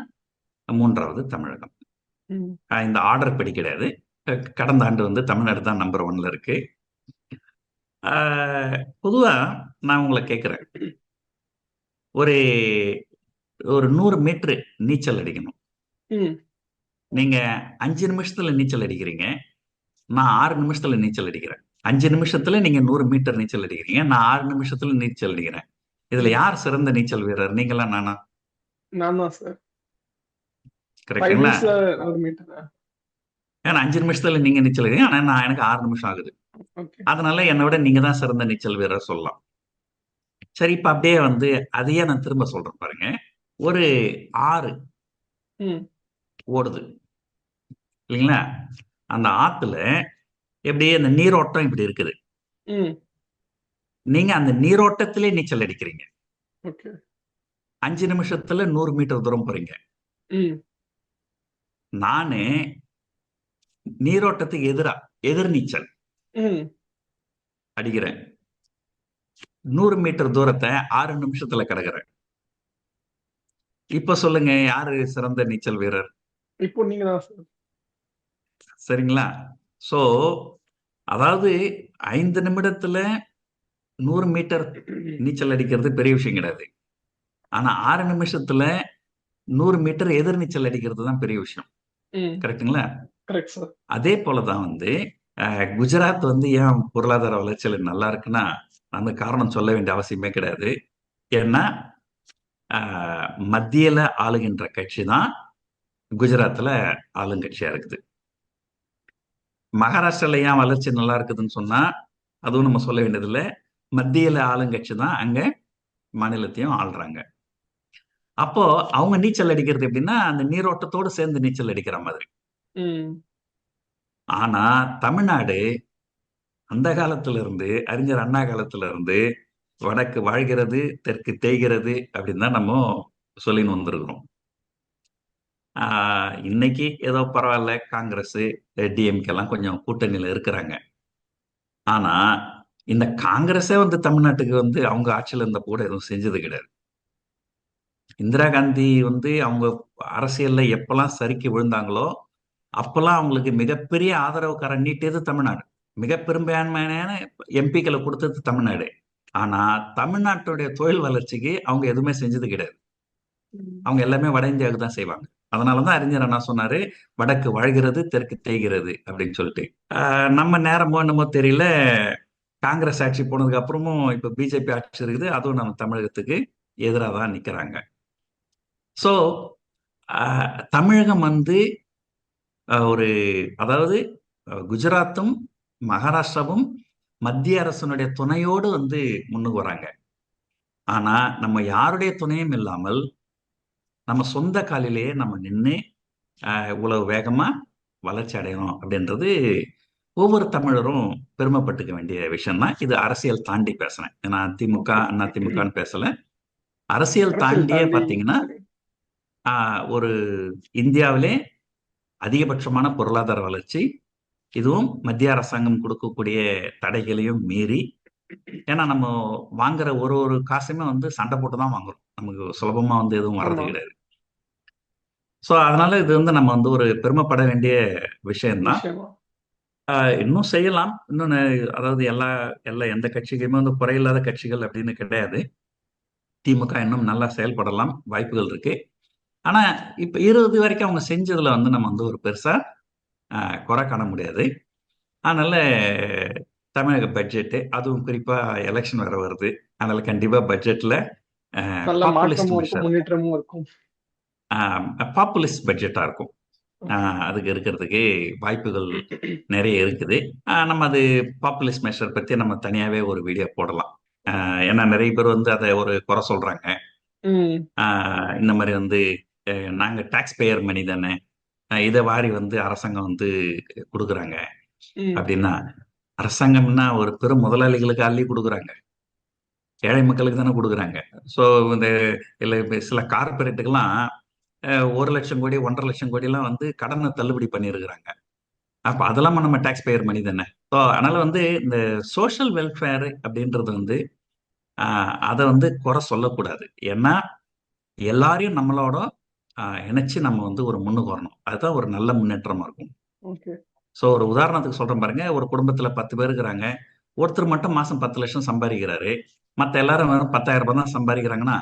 D: 3வது தமிழகம். இந்த ஆர்டர் படி கிடையாது. கடந்த ஆண்டு வந்து தமிழ்நாடு தான் நம்பர் 1ல இருக்கு. பொதுவா நான் உங்களை கேட்குறேன், ஒரு ஒரு 100 மீட்டர் நீச்சல் அடிக்கணும். நீங்க 5 நிமிஷத்துல நீச்சல் அடிக்கிறீங்க, நான் 6 நிமிஷத்துல நீச்சல் அடிக்கிறேன். 5 நிமிஷத்துல நீங்க 100 மீட்டர் நீச்சல் அடிக்கிறீங்க, நான் 6 நிமிஷத்துல நீச்சல் அடிக்கிறேன். இதுல யார் சிறந்த நீச்சல் வீரர், நீங்களா நானா?
C: நான் தான் சார். 5
D: கரெக்டுங்களா?
C: மினிட்ஸ்ல 100 மீட்டர்.
D: ஏன்னா 5 நிமிஷத்துல நீங்க நீச்சல் அடிக்கிறீங்க, ஆனா நான் எனக்கு 6 நிமிஷம் ஆகுது.
C: ஓகே.
D: அதனால என்னை விட நீங்க தான் சிறந்த நீச்சல் வீரர் சொல்லலாம். சரி, இப்ப அப்படியே வந்து அதையே நான் திரும்ப சொல்றேன் பாருங்க. ஒரு ஆறு ஓடுது இல்லைங்களா? அந்த ஆத்துல எப்படியே அந்த நீரோட்டம் இப்படி இருக்குது. நீங்க அந்த நீரோட்டத்திலே நீச்சல் அடிக்கிறீங்க.
C: ஓகே.
D: 5 நிமிஷத்துல 100 மீட்டர் தூரம் போறீங்க. நானு நீரோட்டத்துக்கு எதிர் நீச்சல் அடிக்கிறேன். 100 மீட்டர் தூரத்தை 6 நிமிஷத்துல கடக்கிறேன். இப்ப சொல்லுங்க, யாரு சிறந்த நீச்சல் வீரர்?
C: இப்போ நீங்க தான் சார்.
D: சரிங்களா? சோ அதாவது 5 நிமிடத்துல 100 மீட்டர் நீச்சல் அடிக்கிறது பெரிய விஷயம் கிடையாது. ஆனா 6 நிமிஷத்துல 100 மீட்டர் எதிர் நீச்சல் அடிக்கிறது தான் பெரிய விஷயம். கரெக்டுங்களா?
C: Correct sir. அதே
D: போலதான் வந்து குஜராத் வந்து ஏன் பொருளாதார வளர்ச்சியில நல்லா இருக்குன்னா, அந்த காரணம் சொல்ல வேண்டிய அவசியமே கிடையாது. ஏன்னா மத்தியில ஆளுகின்ற கட்சி தான் குஜராத்ல ஆளுங்கட்சியா இருக்குது. மகாராஷ்டிரால ஏன் வளர்ச்சி நல்லா இருக்குதுன்னு சொன்னா, அதுவும் நம்ம சொல்ல வேண்டியதில்ல. மத்தியில ஆளுங்கட்சி தான் அங்க மாநிலத்தையும் ஆள்றாங்க. அப்போ அவங்க நீச்சல் அடிக்கிறது எப்படின்னா, அந்த நீரோட்டத்தோடு சேர்ந்து நீச்சல் அடிக்கிற மாதிரி. ஆனா தமிழ்நாடு அந்த காலத்துல இருந்து, அறிஞர் அண்ணா காலத்துல இருந்து வடக்கு வாழ்கிறது, தெற்கு தேய்கிறது அப்படின்னு தான் நம்ம சொல்லின்னு வந்திருக்கிறோம். இன்னைக்கு ஏதோ பரவாயில்ல, காங்கிரஸ், டிஎம்கே எல்லாம் கொஞ்சம் கூட்டணியில இருக்கிறாங்க. ஆனா இந்த காங்கிரஸே வந்து தமிழ்நாட்டுக்கு வந்து அவங்க ஆட்சியில இருந்த கூட எதுவும் செஞ்சது கிடையாது. இந்திரா காந்தி வந்து அவங்க அரசியல்ல எப்பெல்லாம் சறுக்கி விழுந்தாங்களோ அப்பெல்லாம் அவங்களுக்கு மிகப்பெரிய ஆதரவுக்காரன் நீட்டியது தமிழ்நாடு. மிக பெரும்பான்மையான எம்பிக்களை கொடுத்தது தமிழ்நாடு. ஆனா தமிழ்நாட்டுடைய தொழில் வளர்ச்சிக்கு அவங்க எதுவுமே செஞ்சது கிடையாது. அவங்க எல்லாமே வட இந்தியாவுக்கு தான் செய்வாங்க. அதனாலதான் அறிஞர் அண்ணா சொன்னாரு, வடக்கு வாழ்கிறது, தெற்கு தேய்கிறது அப்படின்னு சொல்லிட்டு. நம்ம நேரமோ என்னமோ தெரியல, காங்கிரஸ் ஆட்சி போனதுக்கு அப்புறமும் இப்ப பிஜேபி ஆட்சி இருக்குது, அதுவும் நம்ம தமிழகத்துக்கு எதிராக தான் நிக்கிறாங்க. சோ தமிழகம் வந்து ஒரு அதாவது குஜராத்தும் மகாராஷ்டிராவும் மத்திய அரசனுடைய துணையோடு வந்து முன்னுக்கு வராங்க. ஆனா நம்ம யாருடைய துணையும் இல்லாமல் நம்ம சொந்த காலிலேயே நம்ம நின்று இவ்வளவு வேகமா வளர்ச்சி அடையணும் அப்படின்றது ஒவ்வொரு தமிழரும் பெருமைப்பட்டுக்க வேண்டிய விஷயம் தான். இது அரசியல் தாண்டி பேசுறேன். நான் திமுக அண்ணா திமுகன்னு பேசல. அரசியல் தாண்டியே பாத்தீங்கன்னா ஒரு இந்தியாவிலே அதிகபட்சமான பொருளாதார வளர்ச்சி, இதுவும் மத்திய அரசாங்கம் கொடுக்கக்கூடிய தடைகளையும் மீறி. ஏன்னா நம்ம வாங்குற ஒரு காசுமே வந்து சண்டை போட்டு தான் வாங்குறோம். நமக்கு சுலபமா வந்து எதுவும் வர்றது கிடையாது. சோ அதனால இது வந்து நம்ம வந்து ஒரு பெருமைப்பட வேண்டிய விஷயம்தான். இன்னும் செய்யலாம். இன்னொன்னு, அதாவது எல்லா எந்த கட்சிக்குமே வந்து குறையில்லாத கட்சிகள் அப்படின்னு கிடையாது. திமுக இன்னும் நல்லா செயல்படலாம், வாய்ப்புகள் இருக்கு. ஆனா இப்ப 20 வரைக்கும் அவங்க செஞ்சதுல வந்து நம்ம வந்து ஒரு பெருசா குறை காண முடியாது. அதனால தமிழக பட்ஜெட், அதுவும் குறிப்பா எலெக்ஷன் வேற வருது, அதனால கண்டிப்பா பட்ஜெட்ல
C: முன்னேற்றமும் இருக்கும்.
D: பாப்புலிஸ்ட் பட்ஜெட்டா இருக்கும். அதுக்கு இருக்கிறதுக்கு வாய்ப்புகள் நிறைய இருக்குது. நம்ம அது பாப்புலிஸ்ட் மெஷர் பத்தி நம்ம தனியாவே ஒரு வீடியோ போடலாம். ஏன்னா நிறைய பேர் வந்து அதை ஒரு குறை சொல்றாங்க. இந்த மாதிரி வந்து நாங்க டாக்ஸ் பேயர் மணி தானே, இதை வாரி வந்து அரசாங்கம் வந்து கொடுக்குறாங்க
C: ம்.
D: அப்படின்னா, அரசாங்கம்னா ஒரு பெரும் முதலாளிகளுக்கு அள்ளி கொடுக்குறாங்க, ஏழை மக்களுக்கு தானே கொடுக்குறாங்க. ஸோ இந்த இல்லை இப்ப சில கார்பரேட்டுக்கெல்லாம் 1 லட்சம் கோடி 1,50,000 கோடிலாம் வந்து கடனை தள்ளுபடி பண்ணியிருக்கிறாங்க. அப்ப அதெல்லாம் நம்ம டாக்ஸ் பேயர் மணி தானே. ஸோ அதனால வந்து இந்த சோஷியல் வெல்ஃபேர் அப்படின்றது வந்து அதை வந்து குறை சொல்லக்கூடாது. ஏன்னா எல்லாரையும் நம்மளோட இணைச்சு நம்ம வந்து ஒரு முன்னுக்கு வரணும். அதுதான் ஒரு நல்ல முன்னேற்றமா இருக்கும்.
C: ஓகே.
D: ஸோ ஒரு உதாரணத்துக்கு சொல்றேன் பாருங்க. ஒரு குடும்பத்துல 10 பேர் இருக்கிறாங்க. ஒருத்தர் மட்டும் மாசம் 10 லட்சம் சம்பாதிக்கிறாரு. மத்த எல்லாரும் வெறும் 10,000 ரூபாய் தான் சம்பாதிக்கிறாங்கன்னா,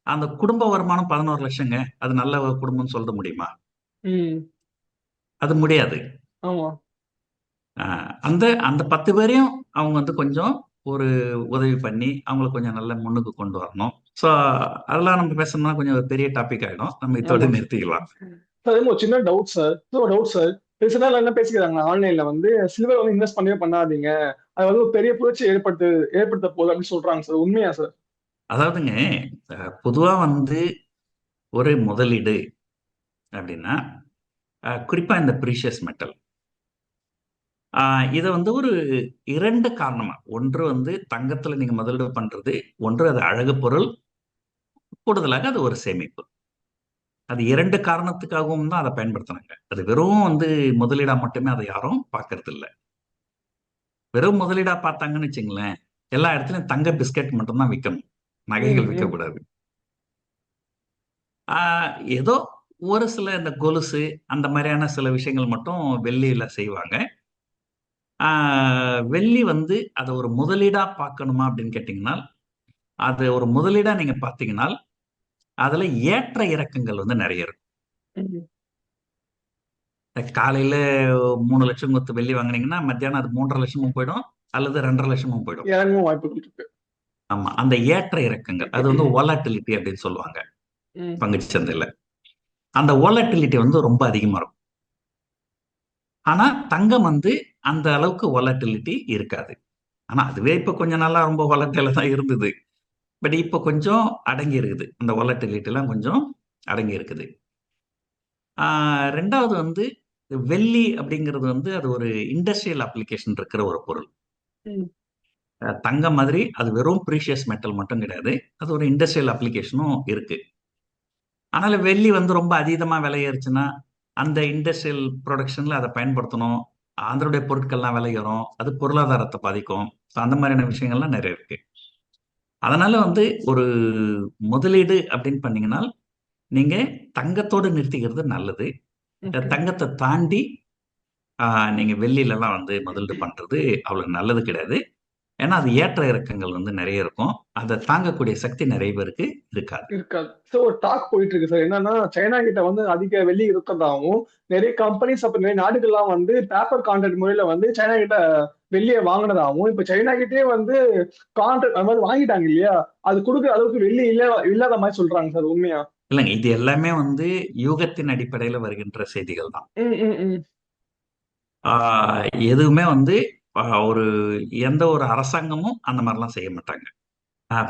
D: அந்த குடும்ப வருமானம் 11 லட்சங்க. அது நல்ல ஒரு குடும்பம்னு சொல்ல முடியுமா?
C: ம்.
D: அது முடியாது.
C: ஆமா.
D: அந்த அந்த 10 பேரையும் அவங்க வந்து கொஞ்சம் ஒரு உதவி பண்ணி அவங்கள கொஞ்சம் நல்ல முன்னுக்கு கொண்டு வரணும். ஸோ அதெல்லாம் நம்ம பேசணும்னா கொஞ்சம் ஒரு பெரிய டாபிக் ஆயிடும். நம்ம இதோட
C: ஆமா.
D: நிறுத்திக்கலாம்.
C: சார் ஒரு சின்ன டவுட் சார். ஒரு டவுட் சார். சில நாள் என்ன பேசிக்கிறாங்க ஆன்லைன்ல வந்து சில்வர் வந்து இன்வெஸ்ட் பண்ணவே பண்ணாதீங்க. அது வந்து ஒரு பெரிய புரட்சி ஏற்படுத்த போகுது அப்படின்னு சொல்றாங்க சார். உண்மையா சார்?
D: அதாவதுங்க, பொதுவா வந்து ஒரு முதலீடு அப்படின்னா, குறிப்பா இந்த ப்ரீஷியஸ் மெட்டல், இதை வந்து ஒரு 2 காரணமா, ஒன்று வந்து தங்கத்துல நீங்க முதலீடு பண்றது, ஒன்று அது அழகு பொருள், கூடுதலாக அது ஒரு சேமிப்பு. அது 2 காரணத்துக்காகவும் தான் அதை பயன்படுத்துனாங்க. அது வெறும் வந்து முதலீடா மட்டுமே அதை யாரும் பார்க்கறது இல்ல. வெறும் முதலீடா பார்த்தாங்கன்னு வச்சுங்களேன், எல்லா இடத்துலயும் தங்க பிஸ்கட் மட்டும் தான் விற்கணும்,
C: ம்.
D: நகைகள்
C: ம்.
D: விற்கக்கூடாது. ஏதோ ஒரு சில இந்த கொலுசு அந்த மாதிரியான சில விஷயங்கள் மட்டும் வெள்ளியில செய்வாங்க. வெள்ளி வந்து அதை ஒரு முதலீடா பார்க்கணுமா அப்படின்னு கேட்டீங்கன்னா, அது ஒரு முதலீடா நீங்க பார்த்தீங்கன்னா, அதுல ஏற்ற இறக்கங்கள் வந்து நிறைய இருக்கும்.
C: ம்.
D: காலையில 3 லட்சம் கொடுத்து வெள்ளி வாங்குனீங்கன்னா, மத்தியானம் அது 3,5 லட்சமும் போயிடும், அல்லது 2,5 லட்சமும் போயிடும்.
C: இறங்கவும் வாய்ப்புகள் இருக்கு.
D: ஆமா. அந்த ஏற்ற இறக்கங்கள் அது வந்து வோலட்டிலிட்டி அப்படின்னு சொல்லுவாங்க
C: ம்.
D: பங்குச் சந்தையில. அந்த வோலட்டிலிட்டி வந்து ரொம்ப அதிகமா இருக்கும். ஆனா தங்கம் வந்து அந்த அளவுக்கு வோலட்டிலிட்டி இருக்காது. ஆனா அதுவே இப்ப கொஞ்ச நாளா ரொம்ப வோலட்டிலா தான் இருந்தது. பட் இப்ப கொஞ்சம் அடங்கி இருக்குது. அந்த வோலட்டிலிட்டி எல்லாம் கொஞ்சம் அடங்கி இருக்குது. 2வது வந்து வெள்ளி அப்படிங்கிறது வந்து அது ஒரு இண்டஸ்ட்ரியல் அப்ளிகேஷன் இருக்கிற ஒரு பொருள்.
C: ம்.
D: தங்கம் மாதிரி அது வெறும் ப்ரீஷியஸ் மெட்டல் மட்டும் கிடையாது. அது ஒரு இண்டஸ்ட்ரியல் அப்ளிகேஷனும் இருக்கு. அதனால வெள்ளி வந்து ரொம்ப அதீதமா விலை ஏறுச்சுன்னா, அந்த இண்டஸ்ட்ரியல் புரொடக்ஷன்ல அதை பயன்படுத்தணும். அதனுடைய பொருட்கள்லாம் விலை ஏறும். அது பொருளாதாரத்தை பாதிக்கும். ஸோ அந்த மாதிரியான விஷயங்கள்லாம் நிறைய இருக்கு. அதனால வந்து ஒரு முதலீடு அப்படின்னு பண்ணீங்கன்னா, நீங்க தங்கத்தோட நிறுத்திக்கிறது நல்லது.
C: ஓகே.
D: தங்கத்த தாண்டி நீங்க வெள்ளிலலாம் வந்து முதலீடு பண்றது அவ்வளவு நல்லது கிடையாது. ஏன்னா, அது ஏற்ற இறக்கங்கள் வந்து நெறைய இருக்கும். அத தாங்கக்கூடிய சக்தி நெறைய பேருக்கு இருக்காது.
C: இருக்காது. சோ ஒரு டாக் போயிட்டு இருக்கு சார். என்னன்னா, சைனா கிட்ட வந்து அதிக வெள்ளி இருக்கிறதாவும், நெறைய கம்பெனிஸ் அப்புறம் நெறைய நாடுகள்லாம் வந்து பேப்பர் கான்ட்ராக்ட் முறையில வந்து சைனா கிட்ட வெள்ளிய வாங்குனதாவும், இப்ப சைனா கிட்டயே வந்து கான்ட்ராக்ட் அது மாரி வாங்கிட்டாங்க இல்லையா? அது குடுக்குற அளவுக்கு வெள்ளி இல்லாத மாரி சொல்றாங்க சார். உண்மையா?
D: இல்லங்க, இது எல்லாமே வந்து யூகத்தின் அடிப்படையில வருகின்ற செய்திகள் தான்.
C: ம். ம். ம்.
D: ஆ எதுவுமே வந்து ஒரு எந்த ஒரு அரசாங்கமும் அந்த மாரிலாம் செய்ய மாட்டாங்க.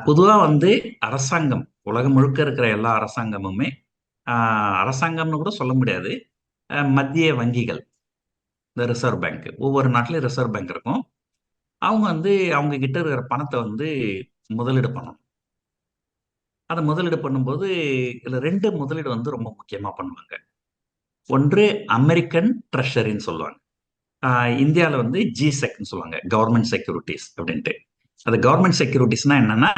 D: பொதுவா வந்து அரசாங்கம், உலகம் முழுக்க இருக்கிற எல்லா அரசாங்கமுமே, ஆ அரசாங்கம்னு கூட சொல்ல முடியாது. மத்திய வங்கிகள், இந்த ரிசர்வ் பேங்க். ஒவ்வொரு நாட்டிலயும் ரிசர்வ் பேங்க் இருக்கும். அவங்க வந்து அவங்க கிட்ட இருக்கிற பணத்த வந்து முதலீடு பண்ணணும். அத முதலீடு பண்ணும்போது, இதுல 2 முதலீடு வந்து ரொம்ப முக்கியமா பண்ணுவாங்க. ஒன்று அமெரிக்கன் ட்ரெஷரின்னு சொல்லுவாங்க. ஆ இந்தியால வந்து ஜிசெக்ன்னு சொல்லுவாங்க. கவர்ன்மென்ட் செக்யூரிட்டீஸ் அப்படின்ட்டு. அது கவர்ன்மென்ட் செக்யூரிட்டீஸ்னா என்னன்னா,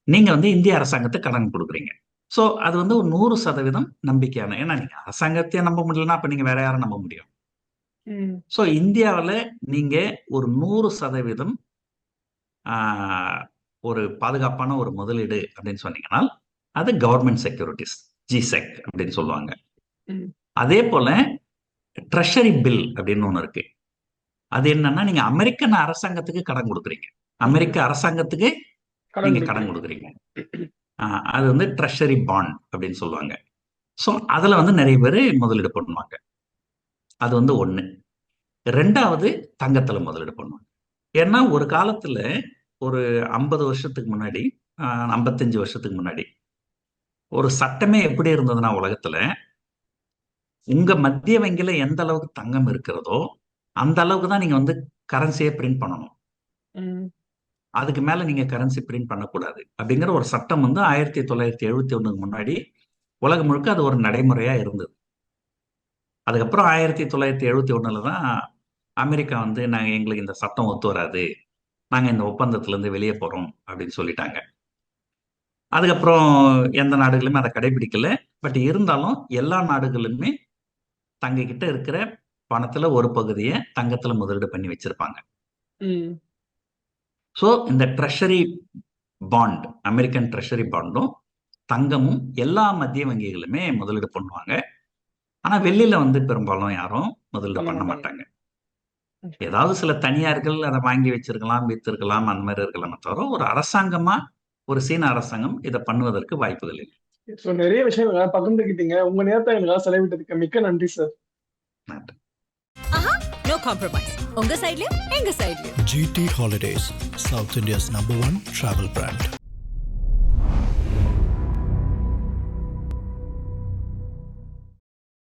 D: நீங்க வந்து இந்திய அரசாங்கத்துக்கு கடன் குடுக்குறீங்க. சோ அது வந்து ஒரு 100% நம்பிக்கையான, ஏன்னா நீங்க அரசாங்கத்தையே நம்ப முடியலன்னா, அப்ப நீங்க வேற யார நம்ப முடியும்?
C: ம்.
D: சோ இந்தியாவுல நீங்க ஒரு 100% ஆ ஒரு பாதுகாப்பான ஒரு முதலீடு அப்படின்னு சொன்னீங்கன்னா, அது கவர்ன்மென்ட் செக்யூரிட்டீஸ். ஜிசெக் அப்படின்னு சொல்லுவாங்க.
C: ம்.
D: அதே போல ட்ரெஷரி பில் அப்படின்னு ஒண்ணு இருக்கு. அது என்னன்னா, நீங்க அமெரிக்கன் அரசாங்கத்துக்கு கடன் குடுக்குறீங்க.
C: ஓகே.
D: அமெரிக்க அரசாங்கத்துக்கு
C: கடன்
D: நீங்க கடன்
C: குடுக்குறீங்க.
D: குடுக்குறீங்க. அ அது வந்து ட்ரெஷரி பாண்ட் அப்படின்னு சொல்லுவாங்க. சோ அதுல வந்து நெறைய பேரு முதலீடு பண்ணுவாங்க. அது வந்து 1. 2வது தங்கத்துல முதலீடு பண்ணுவாங்க. ஏன்னா ஒரு காலத்துல ஒரு 50 வருஷத்துக்கு முன்னாடி, 55 வருஷத்துக்கு முன்னாடி, ஒரு சட்டமே எப்படி இருந்ததுன்னா உலகத்துல, உங்க மத்திய வங்கியில எந்த அளவுக்கு தங்கம் இருக்கிறதோ அந்த அளவுக்கு தான் நீங்க வந்து கரன்சியை பிரிண்ட் பண்ணணும்.
C: ம்.
D: அதுக்கு மேல நீங்க கரன்சி பிரிண்ட் பண்ணக்கூடாது அப்படிங்கிற ஒரு சட்டம் வந்து 1971 முன்னாடி உலகம் முழுக்க அது ஒரு நடைமுறையா இருந்தது. அதுக்கப்புறம் 1971 தான் அமெரிக்கா வந்து எங்களுக்கு இந்த சட்டம் ஒத்து வராது, நாங்க இந்த ஒப்பந்தத்துல இருந்து வெளியே போறோம் அப்படின்னு சொல்லிட்டாங்க. அதுக்கப்புறம் எந்த நாடுகளுமே அதை கடைபிடிக்கல. பட் இருந்தாலும் எல்லா நாடுகளுமே தங்க கிட்ட இருக்கிற பணத்துல ஒரு பகுதியை தங்கத்துல முதலீடு பண்ணி வச்சிருப்பாங்க.
C: ம்.
D: ஸோ இந்த ட்ரெஷரி பாண்ட், அமெரிக்கன் ட்ரெஷரி பாண்டும் தங்கமும் எல்லா மத்திய வங்கிகளுமே முதலீடு பண்ணுவாங்க. ஆனா வெள்ளியில வந்து பெரும்பாலும் யாரும் முதலீடு பண்ண மாட்டாங்க. ஏதாவது சில தனியார்கள் அதை வாங்கி வச்சிருக்கலாம், வித்திருக்கலாம், அந்த மாதிரி இருக்கலாமே தவிர ஒரு அரசாங்கமா ஒரு சீன அரசாங்கம் இதை பண்ணுவதற்கு வாய்ப்புகள் இல்லை.
C: ஸோ நிறைய விஷயங்கள் பகிர்ந்துக்கிட்டீங்க. உங்க நேரத்தை எங்களுக்காக செலவிட்டதுக்கு மிக்க நன்றி சார்.
D: நன்றி.
A: ஆஹா, நோ காம்ப்ரமைஸ். உங்க சைடுலயும் எங்க சைடுலயும்.
B: GT Holidays, South India's #1 travel brand.